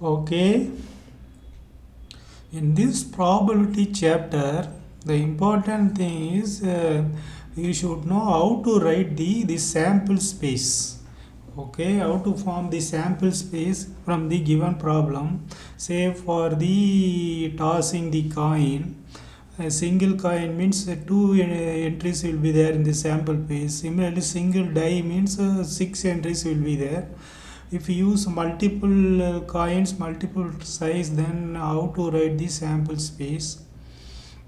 Okay, in this probability chapter, the important thing is you should know how to write the sample space. Okay, how to form the sample space from the given problem. Say for the tossing the coin, a single coin means two entries will be there in the sample space. Similarly, single die means six entries will be there. If you use multiple coins, multiple size, then how to write the sample space?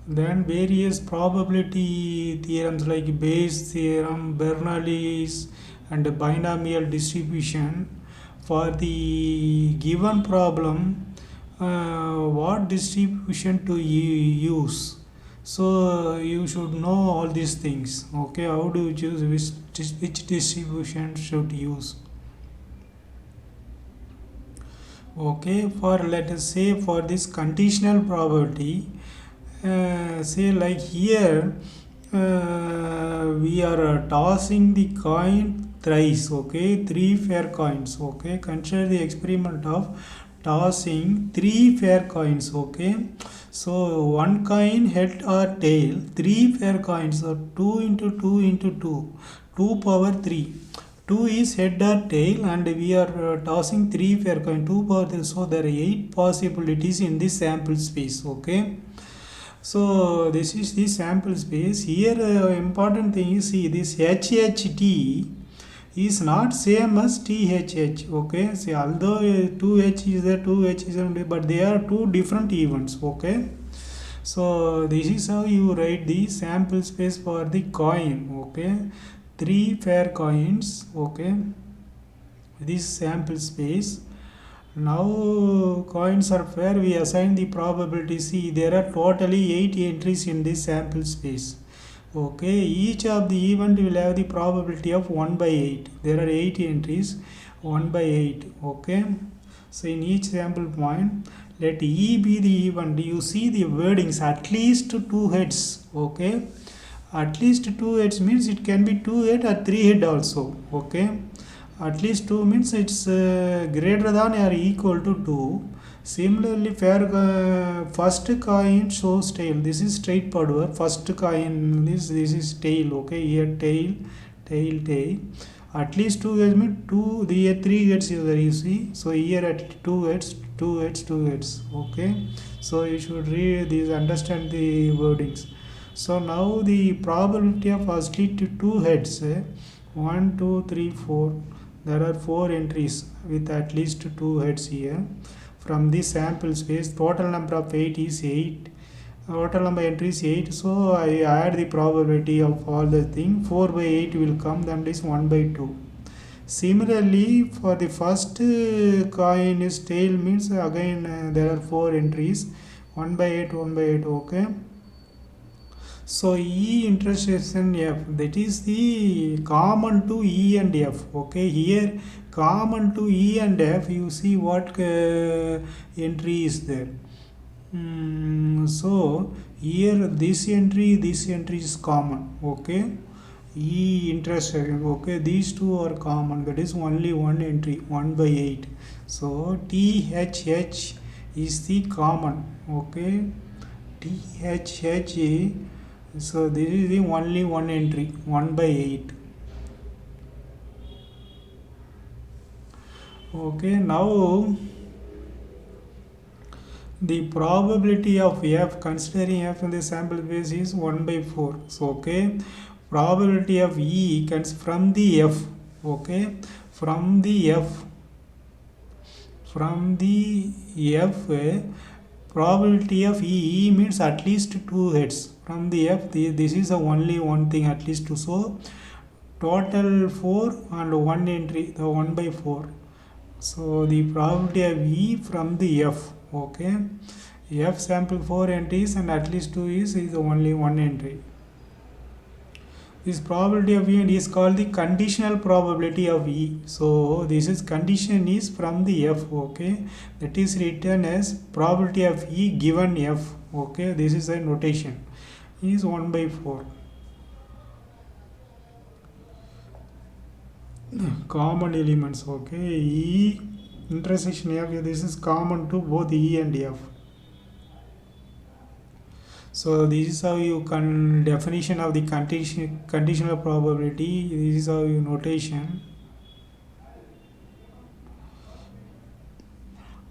Then various probability theorems like Bayes theorem, Bernoulli's, and binomial distribution. For the given problem, what distribution to use? So you should know all these things. Okay, how do you choose which distribution should use? Okay, for let us say for this conditional probability, say like here we are tossing the coin thrice. Okay, three fair coins. Okay, consider the experiment of tossing three fair coins. Okay, so one coin head or tail, three fair coins, so 2 into 2 into 2, 2 power 3. 2 is head or tail, and we are tossing 3 fair coin, 2 power 3. So there are 8 possibilities in this sample space. Okay, so this is the sample space. Here important thing is, see, this HHT is not same as THH. Okay, see, although 2H is there, 2H is there, but they are two different events. Okay, so this is how you write the sample space for the coin. Okay, three fair coins. Okay, this sample space. Now coins are fair, we assign the probability. See, there are totally 8 entries in this sample space. Okay, each of the event will have the probability of 1 by 8. There are 8 entries, 1 by 8. Okay, so in each sample point, let E be the event. You see the wordings, at least 2 heads. Okay, at least 2 heads means it can be 2 head or 3 head also. Okay, at least 2 means it's greater than or equal to 2. Similarly, first coin shows tail. This is straightforward. First coin, this is tail. Okay, here tail. At least 2 heads means 2. The 3 heads is there, you see. So here at 2 heads. Okay, so you should read these, understand the wordings. So now the probability of firstly to 2 heads. 1, 2, 3, 4. There are 4 entries with at least 2 heads here. From this sample space, total number of 8 is 8. Total number entries 8. So I add the probability of all the thing. 4 by 8 will come, that is 1 by 2. Similarly, for the first coin is tail means again there are 4 entries. 1 by 8, 1 by 8. Okay. So E intersection F, that is the common to E and F. Okay, here common to E and F, you see what entry is there. So here this entry is common. Okay, E intersection. Okay, these two are common, that is only one entry, 1 by 8. So THH is the common. Okay, THH. So this is the only one entry, 1 by 8. Okay, now the probability of F, considering F in the sample space, is 1 by 4. So probability of E comes from the F. Okay, from the F, probability of E means at least 2 heads. From the F, this is the only one thing, at least 2. So total 4 and 1 entry, the 1 by 4. So the probability of E from the F. Okay, F sample 4 entries and at least 2 is only 1 entry. This probability of E is called the conditional probability of E. So this is condition is from the F. Okay, that is written as probability of E given F. Okay, this is a notation, is 1 by 4. Common elements. Okay, E intersection F, this is common to both E and F. So this is how you can definition of the conditional probability. This is how you notation.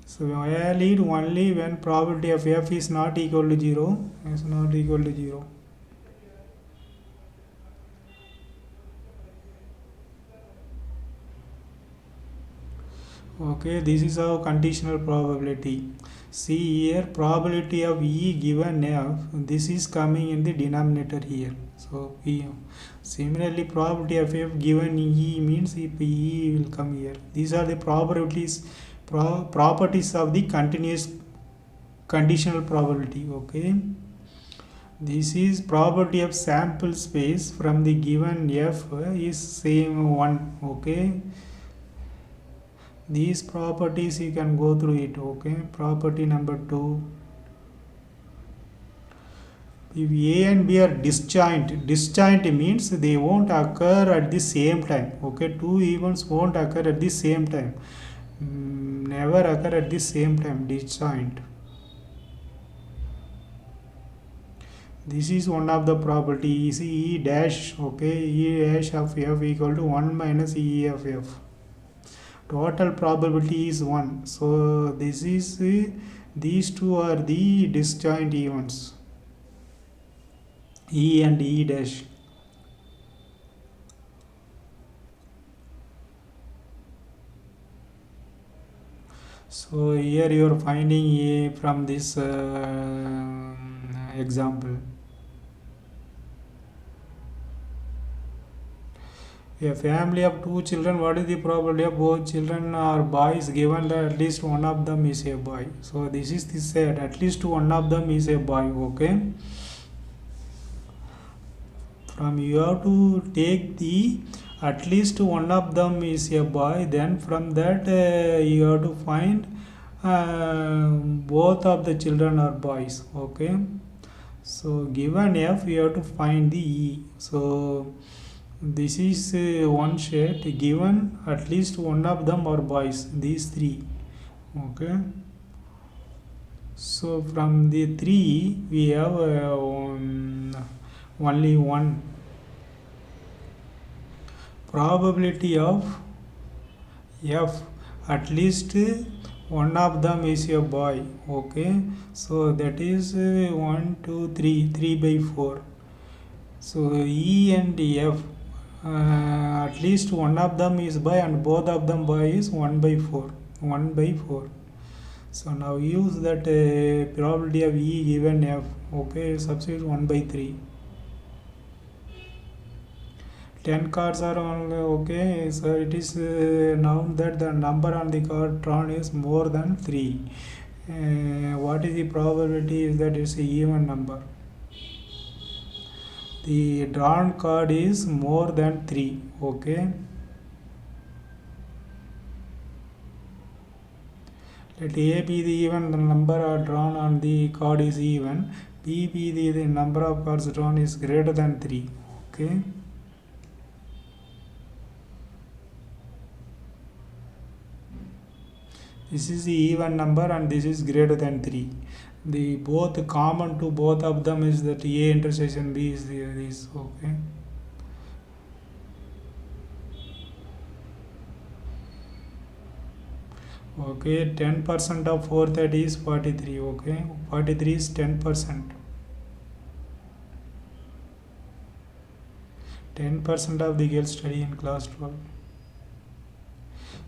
So valid only when probability of F is not equal to 0. Is not equal to 0. Okay, this is our conditional probability. See here, probability of E given F, this is coming in the denominator here. So P. Similarly, probability of F given E means if E will come here. These are the probabilities, properties of the continuous conditional probability. Okay, this is probability of sample space from the given F is same 1. Okay, these properties you can go through it. Okay, property number 2, if A and B are disjoint means they won't occur at the same time. Okay, two events won't occur at the same time, never occur at the same time, disjoint. This is one of the property. Is E dash. Okay, E dash of F equal to 1 minus E of F. Total probability is 1. So this is these two are the disjoint events, E and E dash. So here you are finding A from this example. A family of 2 children, what is the probability of both children are boys given that at least one of them is a boy? So this is the said at least one of them is a boy. Okay, from you have to take the at least one of them is a boy, then from that you have to find both of the children are boys. Okay, so given F you have to find the E. So this is one set given at least one of them are boys, these 3. Okay, so from the 3 we have only one. Probability of F at least one of them is a boy. Okay, so that is 1 2 3 3 by 4. So E and F at least one of them is boy and both of them boy is 1 by 4. 1 by 4. So now use that probability of E given F. Okay, substitute 1 by 3. 10 cards are on. Okay, so it is now that the number on the card drawn is more than 3. What is the probability is that it's a even number. The drawn card is more than 3. Okay, let A be the even number are drawn on the card is even, B be the number of cards drawn is greater than 3. Okay, this is the even number and this is greater than 3. The both common to both of them is that A intersection B is this. Okay, okay, 10% of 430 is 43. Okay, 43 is 10%. 10% of the girls study in class 12.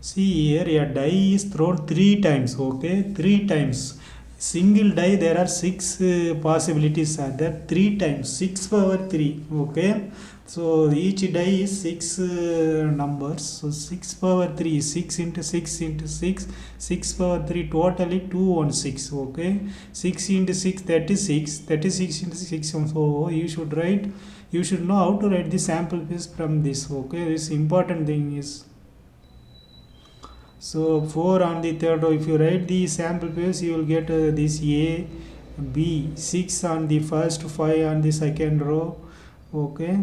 See here, a die is thrown 3 times. Okay, 3 times. Single die there are 6 possibilities are there. 3 times 6 power 3. Okay, so each die is 6 numbers. So 6 power 3 is 6 into 6 into 6. 6 power 3 totally 216. Okay, 6 into 6 36. 36 into 6. So you should write. You should know how to write the sample piece from this. Okay, this important thing is. So 4 on the third row, if you write the sample pair, you will get this A, B, 6 on the first, 5 on the second row. Okay,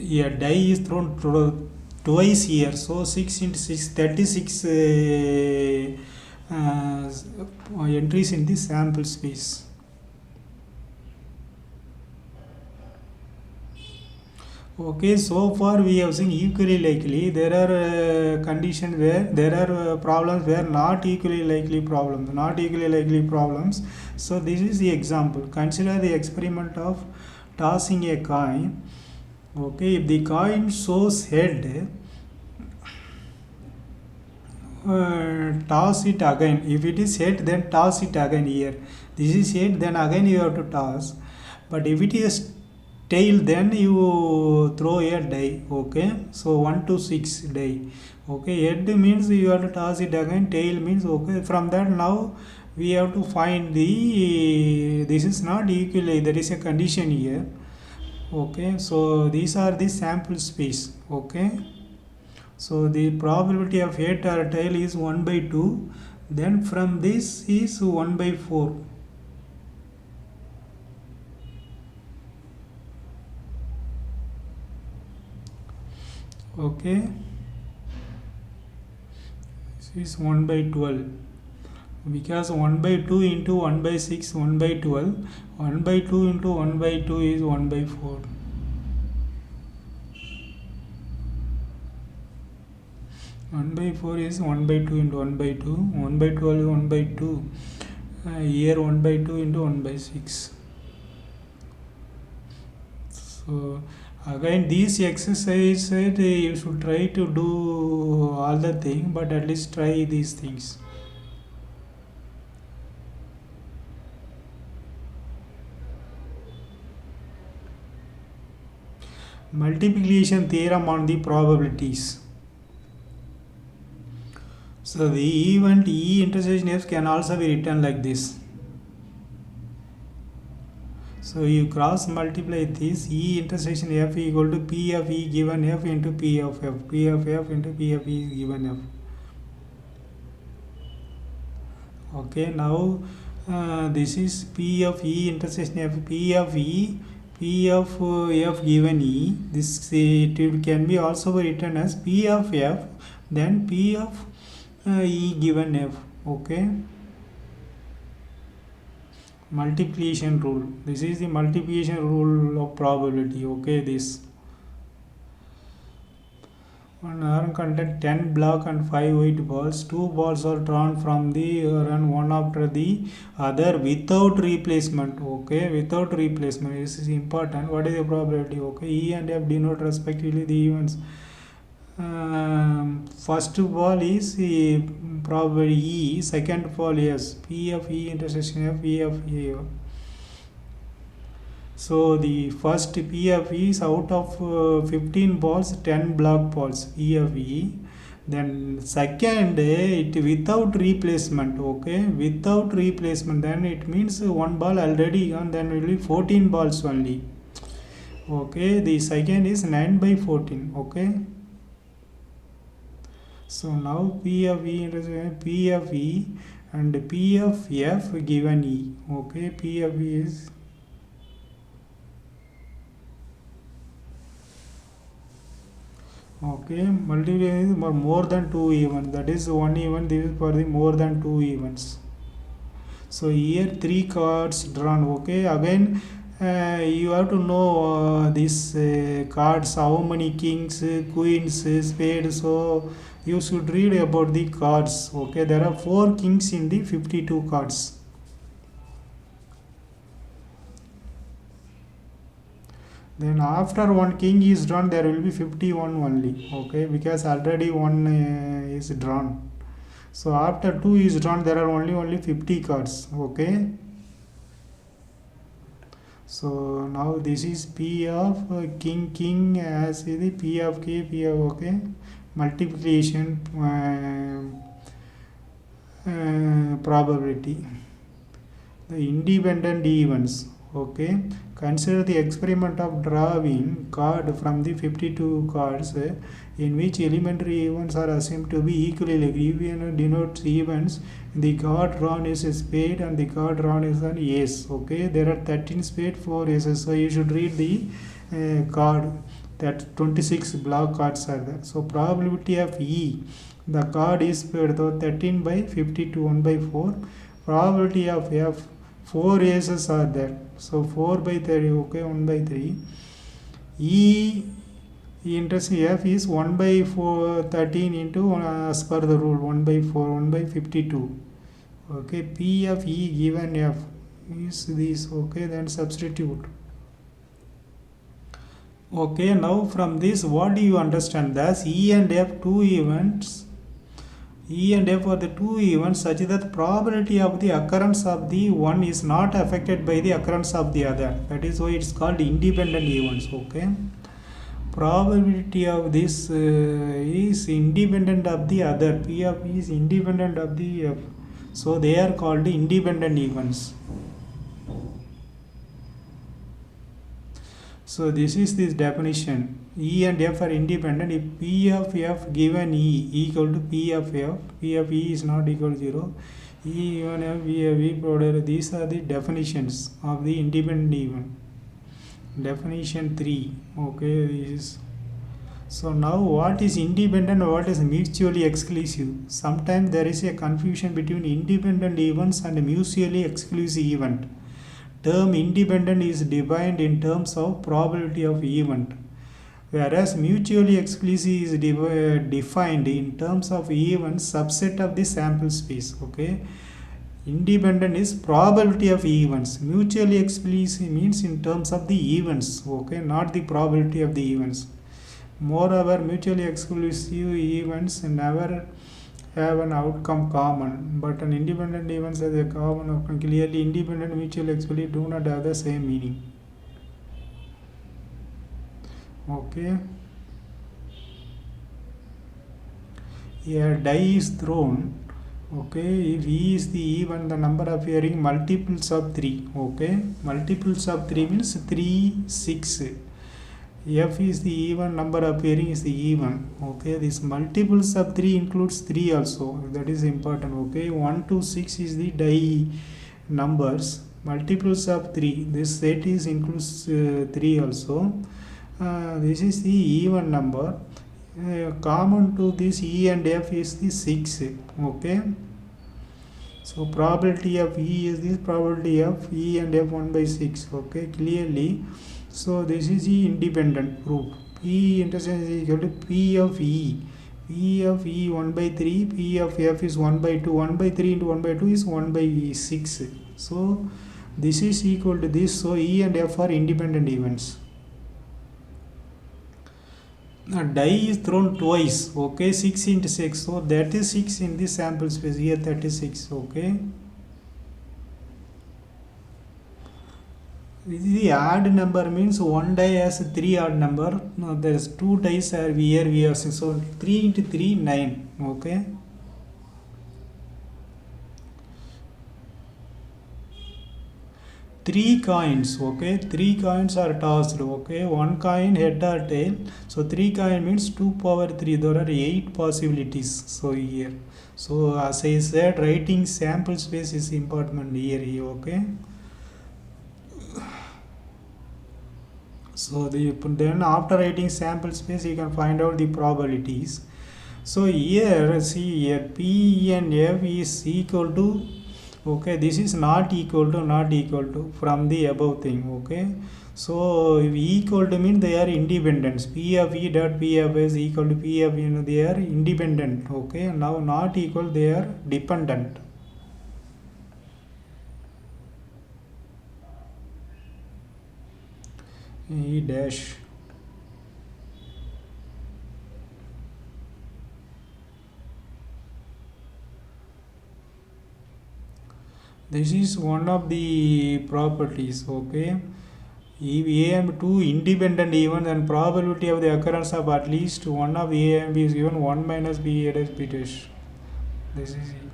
a die is thrown twice here, so 6 into 6 36 entries in the sample space. Okay, so far we have seen equally likely. There are conditions where there are problems where not equally likely problems, So this is the example. Consider the experiment of tossing a coin. Okay, if the coin shows head, toss it again. If it is head, then toss it again here. This is head, then again you have to toss. But if it is tail, then you throw a die. Okay, so 1 to 6 die. Okay, head means you have to toss it again. Tail means okay. From that now we have to find the. This is not equally. There is a condition here. Okay, so these are the sample space. Okay, so the probability of head or tail is 1 by 2. Then from this is 1 by 4. Okay, this is 1 by 12, because 1 by 2 into 1 by 6 1 by 12, 1 by 2 into 1 by 2 is 1 by 4. One by 4 is 1 by 2 into 1 by 2, 1 by 12 is 1 by 2, here 1 by 2 into 1 by 6. So again these exercises you should try to do all the thing, but at least try these things. Multiplication theorem on the probabilities. So the event E intersection F can also be written like this. So you cross multiply this, E intersection F equal to P of E given F into P of F. P of F into P of E given F. Okay, now this is P of E intersection F. P of E, P of F given E. This it can be also written as P of F, then P of E given F. Okay, multiplication rule. This is the multiplication rule of probability. Okay, this one arm contains 10 black and 5 white balls. 2 balls are drawn from the run one after the other without replacement. Okay, without replacement. This is important. What is the probability? Okay, E and F denote respectively the events. First ball is probably E, second ball is P of E intersection F, P of E. So the first P of E is out of 15 balls, 10 black balls, P of E. Then second, it without replacement. Okay, without replacement, then it means one ball already gone, then will be 14 balls only. Okay, the second is 9 by 14. Okay, so now P of E intersection P of E and P of F given E. Okay, P of E is okay, multiplication is more than 2 events, that is one event, this is for the more than 2 events. So here 3 cards drawn. Okay, again you have to know these cards, how many kings, queens, spades. So you should read about the cards. Okay, there are 4 kings in the 52 cards. Then after one king is drawn, there will be 51 only. Okay, because already one is drawn. So after 2 is drawn, there are only 50 cards. Okay, so now this is P of king as the P of K, P of okay, multiplication probability. The independent events. Okay, consider the experiment of drawing card from the 52 cards in which elementary events are assumed to be equally likely. Even denotes events, the card drawn is a spade and the card drawn is an ace. Okay, there are 13 spade, 4 aces. So you should read the card. that 26 block cards are there. So probability of E, the card is paired, though 13 by 50 to 1 by 4. Probability of F, 4 aces are there. So 4 by 30, okay, 1 by 3. E, interest F is 1 by 4, 13 into, as per the rule, 1 by 4, 1 by 52. Okay, P of E given F is this. Okay, then substitute. Okay, now from this, what do you understand? Thus, E and F two events. E and F are the two events such that probability of the occurrence of the one is not affected by the occurrence of the other. That is why it's called independent events. Okay, probability of this is independent of the other. P of E is independent of the F. So they are called independent events. So this is this definition. E and F are independent. If P of F given E equal to P of F, P of E is not equal to 0. E given F, V of E product. These are the definitions of the independent event. Definition 3. Okay, this is. So now what is independent and what is mutually exclusive? Sometimes there is a confusion between independent events and mutually exclusive event. Term independent is defined in terms of probability of event, whereas mutually exclusive is defined in terms of event subset of the sample space. Okay, independent is probability of events. Mutually exclusive means in terms of the events. Okay, not the probability of the events. Moreover, mutually exclusive events never have an outcome common, but an independent events has a common outcome. Clearly, independent mutually exclusive do not have the same meaning. Okay. Here die is thrown. Okay, if E is the even, the number appearing multiples of 3. Okay, multiples of 3 means 3, 6. F is the even, number appearing is the even. Okay, this multiples of 3 includes 3 also. That is important. Okay, 1 to 6 is the die numbers. Multiples of 3. This set is includes 3 also. This is the even number. Common to this E and F is the 6. Okay. So probability of E is this, probability of E and F 1 by 6. Okay, clearly. So this is the independent proof. P intersection is equal to P of E. P of E 1 by 3, P of F is 1 by 2. 1 by 3 into 1 by 2 is 1 by 6. So this is equal to this. So E and F are independent events. Now die is thrown twice. Okay, 6 into 6. So that is 6 in this sample space. Here 36. Okay. The odd number means one die has 3 odd number. No, there is 2 dice are here we have 6. So 3 into 3, 9. Okay. Three coins. Okay, 3 coins are tossed. Okay, 1 coin head or tail. So 3 coin means 2 power 3. There are 8 possibilities. So here. So as I said, writing sample space is important here. Okay. So then after writing sample space, you can find out the probabilities. So here, see here, P and F is equal to, okay, this is not equal to from the above thing. Okay, so if equal to mean they are independent. P of E dot P of S equal to P of E, they are independent. Okay, now not equal, they are dependent. E dash. This is one of the properties. Okay, if A and 2 independent events, then probability of the occurrence of at least one of A and B is given 1 minus B A dash B dash. This is it.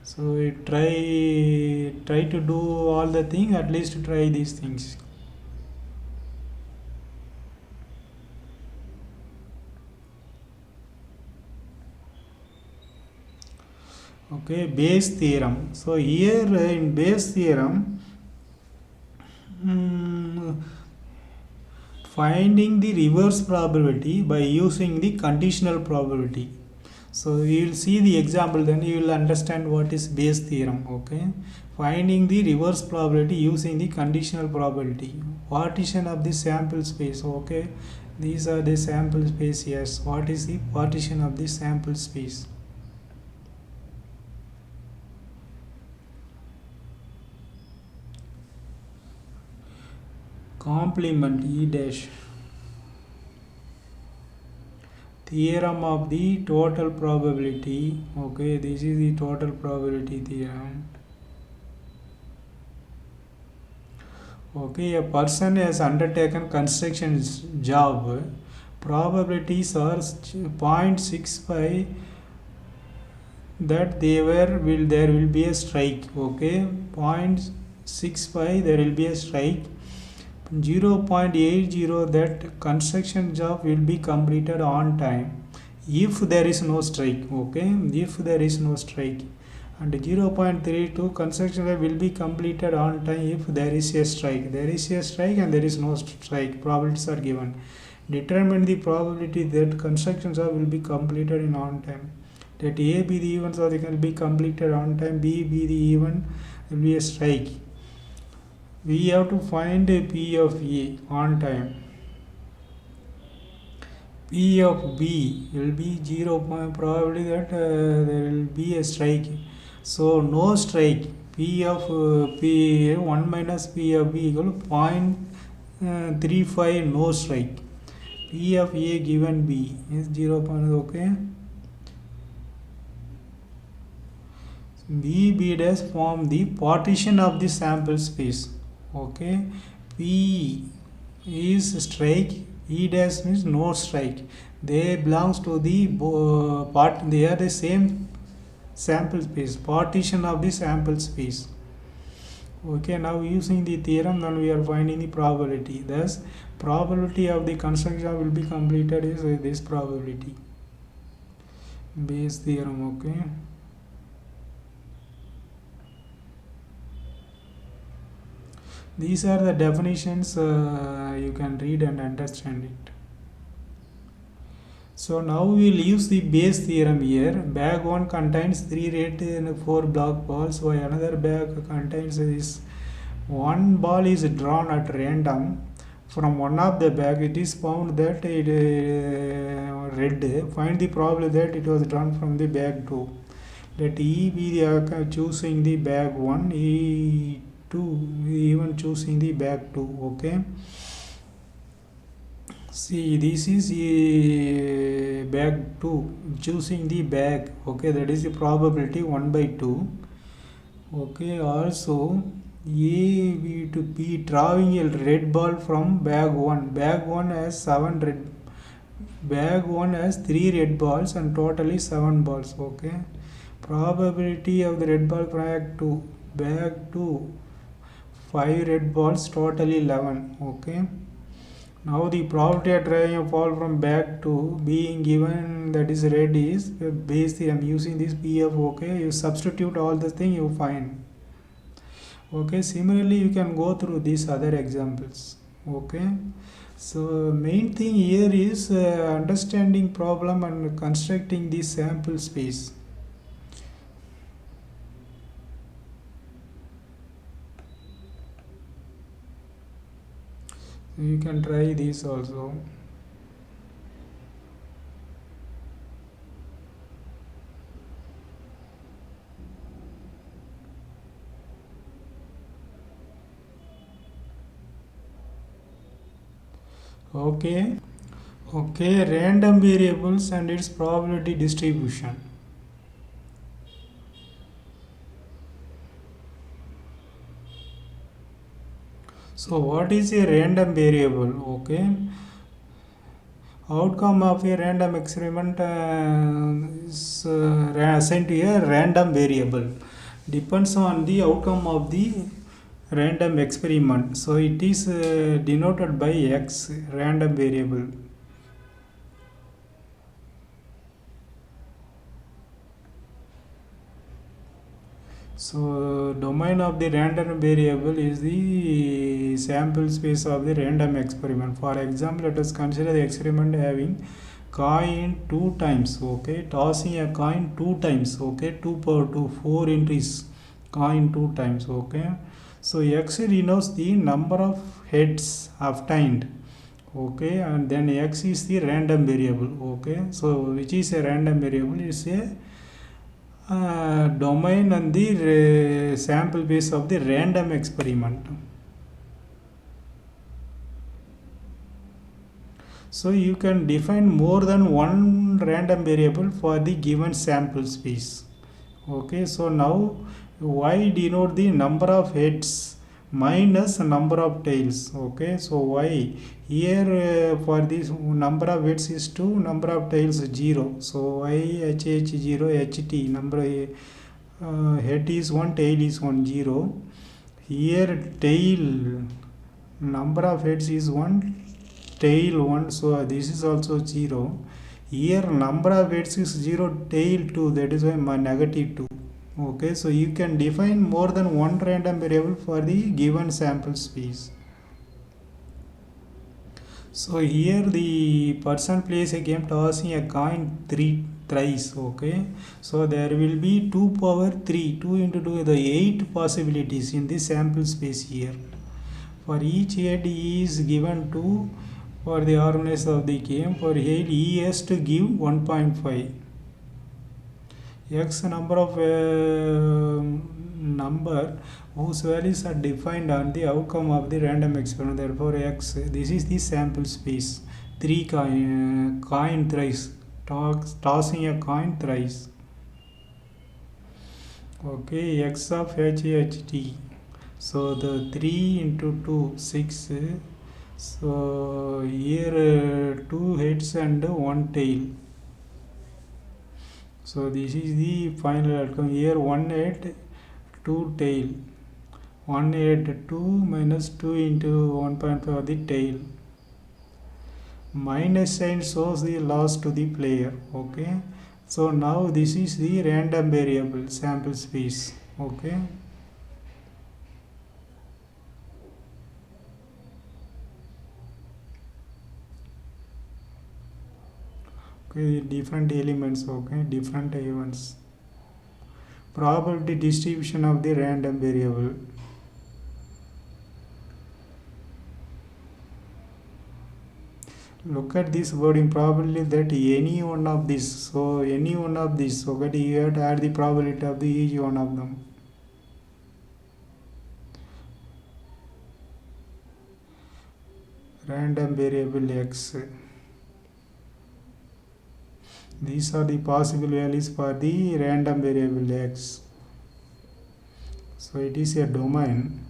So we try to do all the thing, at least try these things. Okay, Bayes theorem. So here in Bayes theorem, finding the reverse probability by using the conditional probability. So you will see the example, then you will understand what is Bayes theorem. Okay, finding the reverse probability using the conditional probability. Partition of the sample space. Okay, these are the sample space. Yes, what is the partition of the sample space? Complement E dash. Theorem of the total probability. Okay, this is the total probability theorem. Okay, a person has undertaken construction job. Probabilities are 0.65 that there will be a strike. Okay, 0.65 there will be a strike. 0.80 that construction job will be completed on time if there is no strike. Okay, if there is no strike. And 0.32 construction job will be completed on time if there is a strike. There is a strike and there is no strike. Probabilities are given. Determine the probability that construction job will be completed in on time. Let A be the event so they can be completed on time, B be the event, will be a strike. We have to find a P of A on time. P of B will be 0. Probably that there will be a strike. So no strike. P of P 1 minus P of B equal to 0.35 no strike. P of A given B is 0. Okay. B dash form the partition of the sample space. Okay, P is strike, E dash means no strike. They belongs to the part. They are the same sample space, partition of the sample space. Okay, now using the theorem, then we are finding the probability. Thus, probability of the construction will be completed is this probability. Bayes theorem. Okay. These are the definitions, you can read and understand it. So now we will use the Bayes theorem here. Bag 1 contains 3 red and 4 black balls, while another bag contains this. One ball is drawn at random from one of the bag. It is found that it red. Find the probability that it was drawn from the bag 2. Let E be the choosing the bag 1, E 2 even choosing the bag 2. Okay, see, this is bag 2 choosing the bag. Okay, that is the probability 1 by 2. Okay, also A B to B drawing a red ball from bag 1. Bag 1 has 7 red. Bag 1 has 3 red balls and totally 7 balls. Okay, probability of the red ball bag 2. Bag 2 5 red balls, total 11. Okay, now the probability of drawing a ball from bag 2 being given, that is red, is basically I'm using this PF. Okay, you substitute all the thing, you find. Okay, similarly you can go through these other examples. Okay, so main thing here is understanding problem and constructing the sample space. You can try this also. Okay, random variables and its probability distribution. So what is a random variable? Okay, outcome of a random experiment is assigned to a random variable. Depends on the outcome of the random experiment. So it is denoted by X, random variable. So domain of the random variable is the sample space of the random experiment. For example, let us consider the experiment having coin 2 times, okay, tossing a coin 2 times, okay, 2 power 2, 4 entries, coin 2 times, okay. So x denotes the number of heads obtained, okay, and then x is the random variable, okay. So which is a random variable is a domain and the sample base of the random experiment. So you can define more than one random variable for the given sample space. Okay, so now y denote the number of heads minus number of tails. Okay, so y here for this number of heads is 2, number of tails 0. So y h 0 ht number head is 1, tail is 1, 0. Here tail number of heads is 1, tail 1, so this is also 0. Here number of heads is 0, tail 2, that is why negative 2. Okay, so you can define more than one random variable for the given sample space. So here the person plays a game tossing a coin 3 thrice, okay. So there will be 2 power 3, 2 into 2, the 8 possibilities in the sample space here. For each head he is given 2 for the organizer of the game. For head he has to give 1.5. X number of number whose values are defined on the outcome of the random experiment. Therefore x, this is the sample space. 3 coin thrice, tossing a coin thrice. Okay, x of HHT. So the 3 into 2, 6. So here 2 heads and 1 tail. So this is the final outcome. Here 1 head, 2 tail. 1 head 2 minus 2 into 1.5 of the tail. Minus sign shows the loss to the player. Okay. So now this is the random variable sample space. Okay. Okay, different elements, okay, different events. Probability distribution of the random variable. Look at this wording, probability that any one of these. So any one of these, okay, you have to add the probability of the each one of them. Random variable x. These are the possible values for the random variable x. So it is a domain.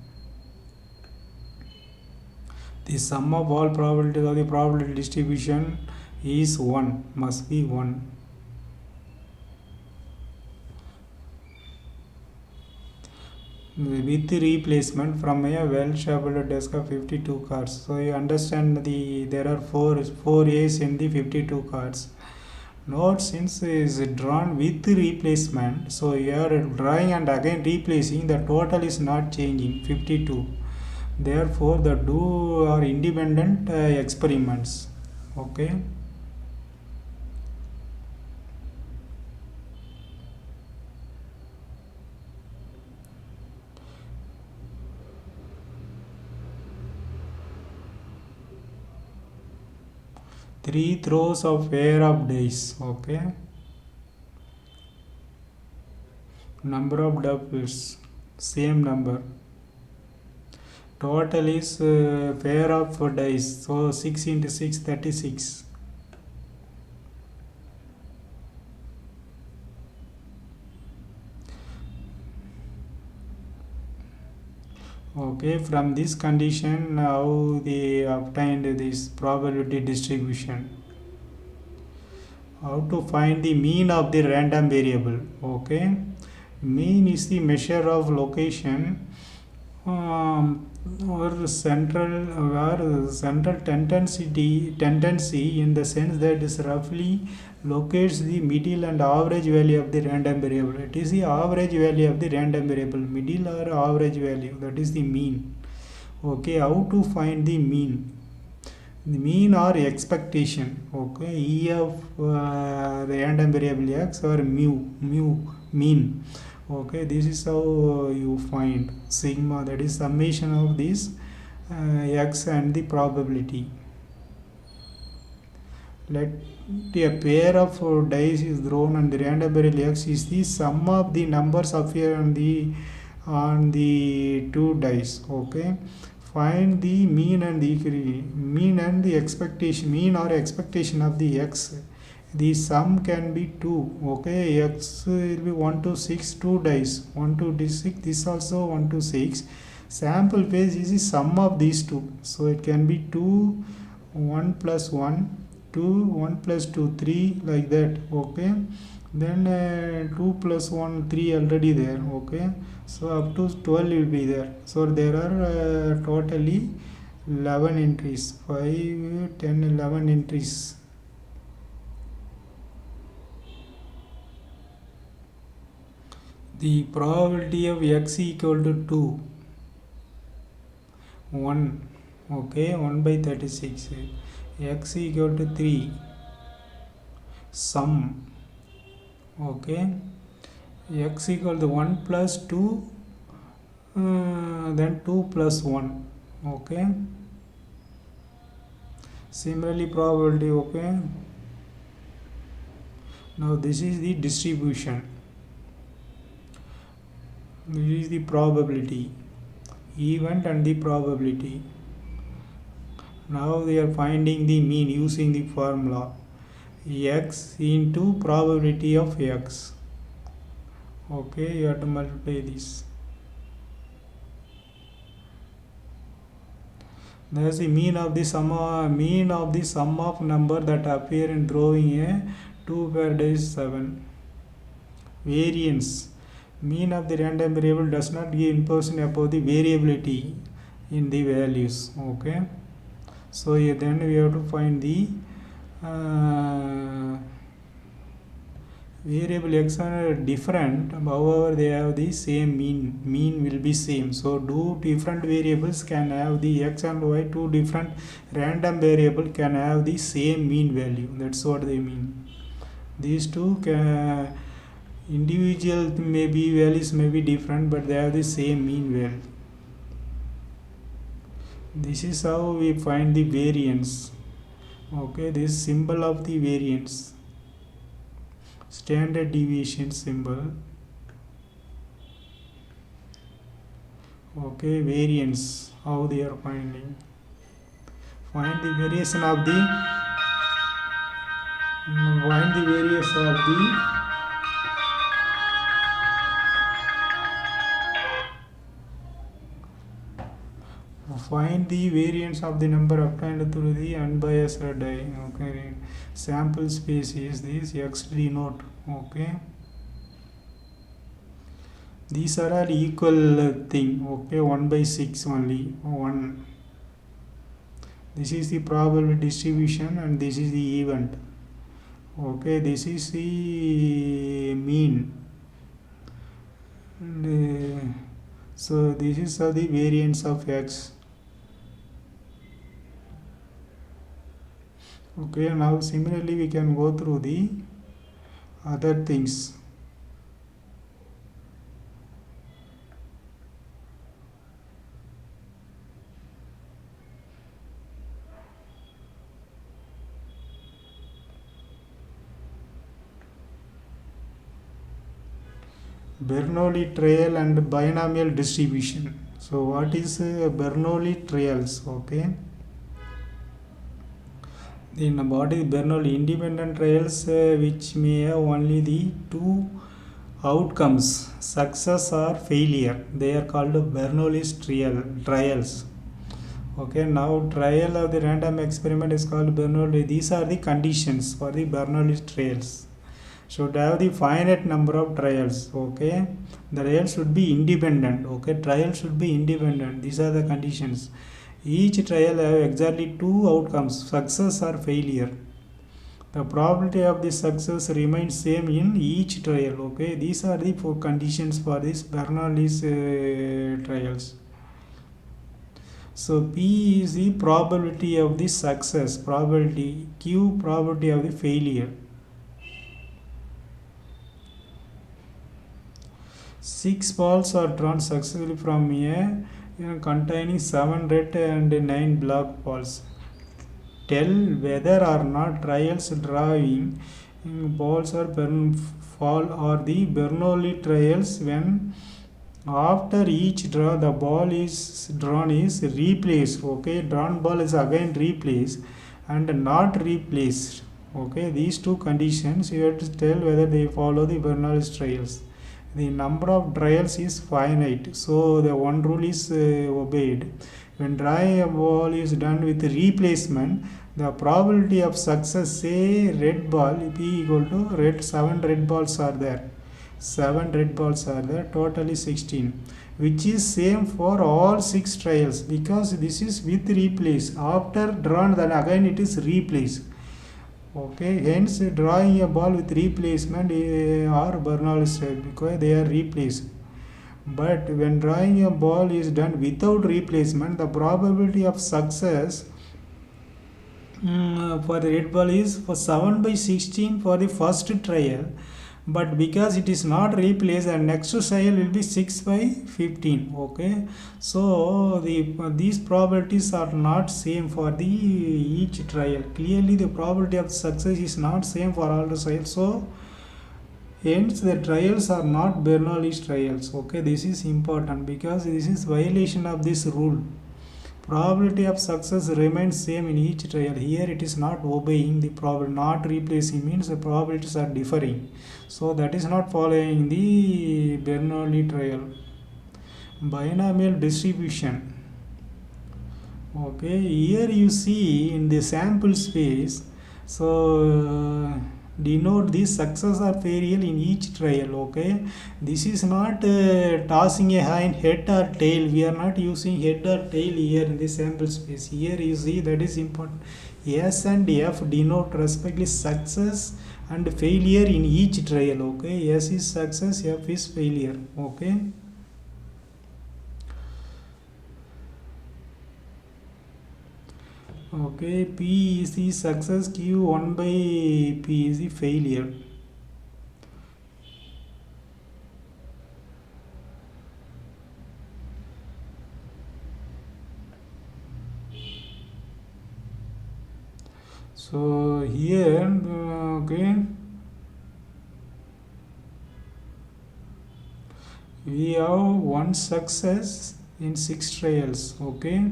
The sum of all probabilities of the probability distribution is 1, must be 1. With replacement from a well-shuffled desk of 52 cards. So you understand there are 4 A's in the 52 cards. Note, since is drawn with replacement, so you are drawing and again replacing, the total is not changing, 52. Therefore the two are independent experiments. Okay. Three throws of pair of dice, okay. Number of doubles, same number. Total is pair of dice, so 6 into 6, 36. Okay, from this condition, how they obtained this probability distribution. How to find the mean of the random variable. Okay, mean is the measure of location or central tendency in the sense that is roughly locates the middle and average value of the random variable. It is the average value of the random variable, middle or average value, that is the mean. Okay, how to find the mean? The mean or expectation. Okay, E of the random variable x or mu mean. Okay, this is how you find sigma, that is summation of this x and the probability. Let a pair of dice is thrown and the random variable x is the sum of the numbers appear on the two dice. Okay, find the mean and the expectation, mean or expectation of the x. The sum can be 2. Okay, x will be 1 to 6, 2 dice, 1 to 6, this also 1 to 6. Sample phase is the sum of these two, so it can be 2, 1 plus 1, 2, 1 plus 2, 3, like that. Okay, then 2 plus 1, 3 already there. Okay, so up to 12 will be there. So there are totally 11 entries, 5, 10, 11 entries. The probability of x equal to 2, 1. Okay, 1 by 36. X equal to 3, sum. Okay, x equal to 1 plus 2, then 2 plus 1. Okay, similarly probability. Okay, now this is the distribution, this is the probability, event and the probability. Now we are finding the mean using the formula x into probability of x. Okay, you have to multiply this. There is the mean of the sum of number that appear in drawing a 2 pair dice 7. Variance, mean of the random variable does not give information about the variability in the values. Okay, so then we have to find the variable x are different, however they have the same mean will be same. So two different variables can have the x and y, two different random variable can have the same mean value. That's what they mean. These two can individual values may be different, but they have the same mean value. This is how we find the variance. Okay, this symbol of the variance, standard deviation symbol. Okay, variance, how they are finding. Find the variation of the find the variance of the number obtained through the unbiased die. Okay, sample space is this x denote. Okay, these are all equal thing. Okay, 1 by 6 only, 1. This is the probability distribution and this is the event. Okay, this is the mean. And, so this is the variance of x. Okay, now similarly we can go through the other things. Bernoulli trial and binomial distribution. So what is Bernoulli trials? Okay, in what is Bernoulli? Independent trials which may have only the two outcomes, success or failure. They are called Bernoulli's trials. Okay, now trial of the random experiment is called Bernoulli. These are the conditions for the Bernoulli trials. should have the finite number of trials. Okay, the trial should be independent. Okay, trial should be independent. These are the conditions. Each trial have exactly two outcomes: success or failure. The probability of the success remains same in each trial. Okay, these are the four conditions for this Bernoulli's trials. So P is the probability of the success, probability, Q probability of the failure. 6 balls are drawn successfully from a containing 7 red and 9 black balls. Tell whether or not trials drawing balls or fall or the Bernoulli trials when after each draw the ball is drawn is replaced. Okay, drawn ball is again replaced and not replaced. Okay, these two conditions you have to tell whether they follow the Bernoulli's trials. The number of trials is finite, so the one rule is obeyed. When drawing a ball is done with replacement, the probability of success, say red ball, P equal to red, 7 red balls are there. 7 red balls are there, totally 16, which is same for all 6 trials because this is with replace. After drawn, then again it is replaced. Okay, hence drawing a ball with replacement or Bernoulli's because they are replaced. But when drawing a ball is done without replacement, the probability of success for the red ball is for 7 by 16 for the first trial, but because it is not replaced, the next trial will be 6 by 15. Okay, so these probabilities are not same for the each trial. Clearly the probability of success is not same for all the trials, so hence the trials are not Bernoulli's trials. Okay, this is important because this is violation of this rule. Probability of success remains same in each trial. Here it is not obeying the probability, not replacing means the probabilities are differing. So that is not following the Bernoulli trial. Binomial distribution. Okay, here you see in the sample space, so denote the success or failure in each trial. Okay, this is not tossing a head or tail. We are not using head or tail here in the sample space. Here you see that is important. S and F denote respectively success and failure in each trial. Okay, S is success, F is failure. Okay. Okay, P is the success, Q 1 by P is the failure. So here, okay, we have one success in 6 trials. Okay.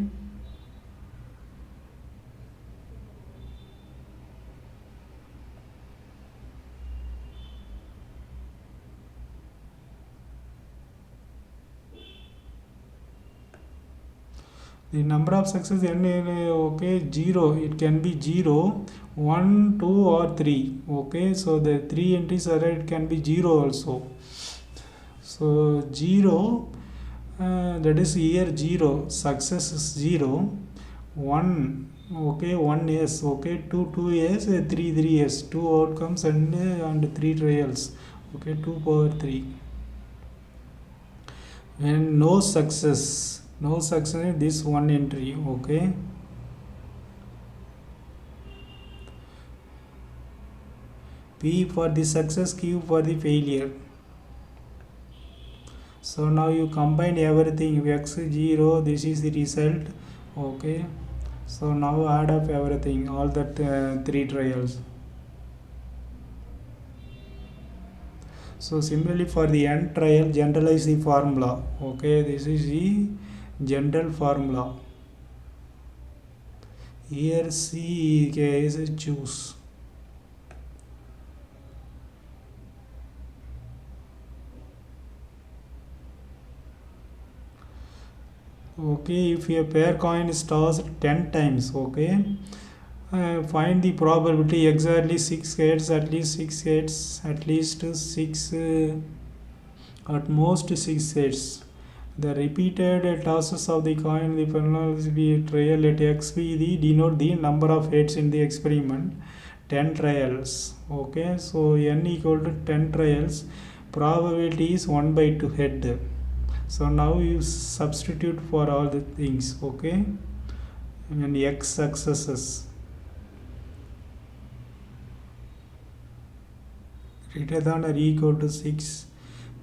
The number of success okay, 0, it can be 0, 1, 2 or 3. Okay, so the 3 entries are it can be 0 also. So 0, that is here 0, success is 0, 1, okay, 1 yes, okay, 2 yes, 3 yes, 2 outcomes and 3 trials. Okay, 2 power 3. And no success in this one entry. Okay, P for the success, Q for the failure. So now you combine everything, x 0, this is the result. Okay, so now add up everything, all that 3 trials. So similarly for the n trial, generalize the formula. Okay, this is the general formula. Here C is choose. Okay, if a pair coin is tossed 10 times, okay, Find the probability exactly 6 heads, at least 6 heads, at least 6, at most 6 heads. The repeated tosses of the coin, the penalties be trial, let x be the denote the number of heads in the experiment. 10 trials. Okay, so n equal to 10 trials. Probability is 1 by 2 head. So now you substitute for all the things. Okay, and x successes greater than or equal to 6.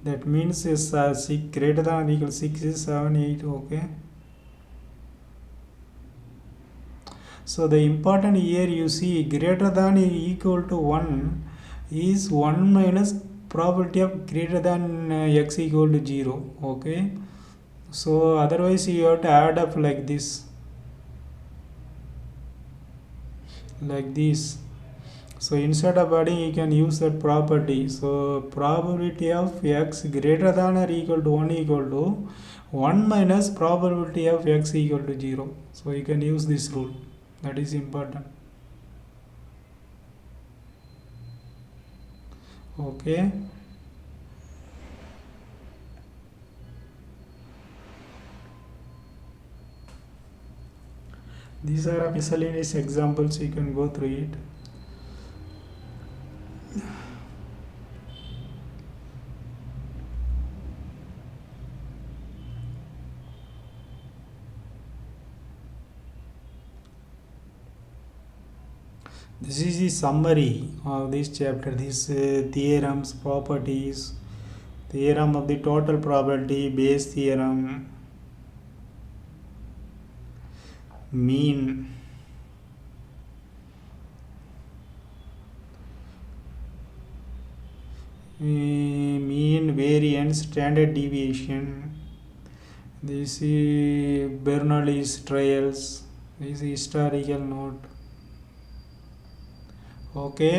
That means is 6 greater than or equal to 6 is 7, 8. Okay. So the important here you see greater than or equal to 1 is 1 minus probability of greater than x equal to 0. Okay. So otherwise you have to add up like this. Like this. So instead of adding you can use that property. So probability of x greater than or equal to 1 equal to 1 minus probability of x equal to 0. So you can use this rule. That is important. Okay. These are miscellaneous examples, you can go through it. This is the summary of this chapter. These theorems, properties, theorem of the total probability, Bayes theorem, mean, variance, standard deviation. This is Bernoulli's trials. This is historical note. Okay.